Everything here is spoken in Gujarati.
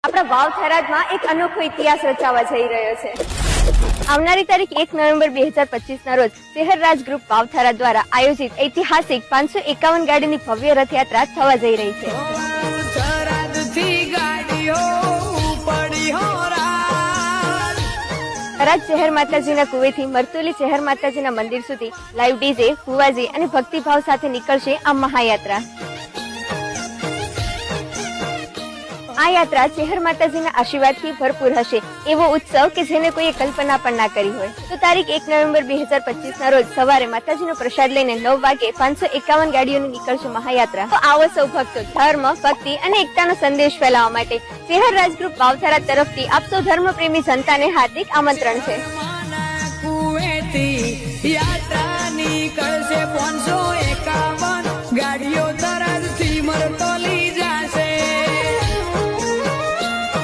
આપણા વાવ થરાદમાં એક અનોખો ઇતિહાસ રચાવા જઈ રહ્યો છે। આવનારી તારીખ 1 નવેમ્બર 2025 ના રોજ શહેર રાજ ગ્રુપ વાવ થરાદ દ્વારા આયોજિત ઐતિહાસિક 551 ગાડીની ભવ્ય રથયાત્રા થવા જઈ રહી છે। થરાદ શહેર માતાજીના કુવેથી મરતુલી શહેર માતાજીના મંદિર સુધી લાઈવ ડીજે, ફુવાજી અને ભક્તિભાવ સાથે નીકળશે આ મહાયાત્રા। આ યાત્રા શહેર માતાજીના આશીર્વાદથી ભરપૂર હશે એવો ઉત્સવ કે જેને કોઈએ કલ્પના પણ ના કરી હોય। તો તારીખ 1 નવેમ્બર 2025 ના રોજ સવારે માતાજીનો પ્રસાદ લઈને 9 વાગે 551 ગાડીઓની નીકળશે મહાયાત્રા। તો આવો સૌ ભક્તો ધર્મ, ભક્તિ અને એકતાનો સંદેશ ફેલાવવા માટે શહેર રાજ ગ્રુપ વાવ થરાદ તરફથી આપ સૌ ધર્મ પ્રેમી જનતાને હાર્દિક આમંત્રણ છે। યાત્રા નીકળશે 551 ગાડીઓ તરફ।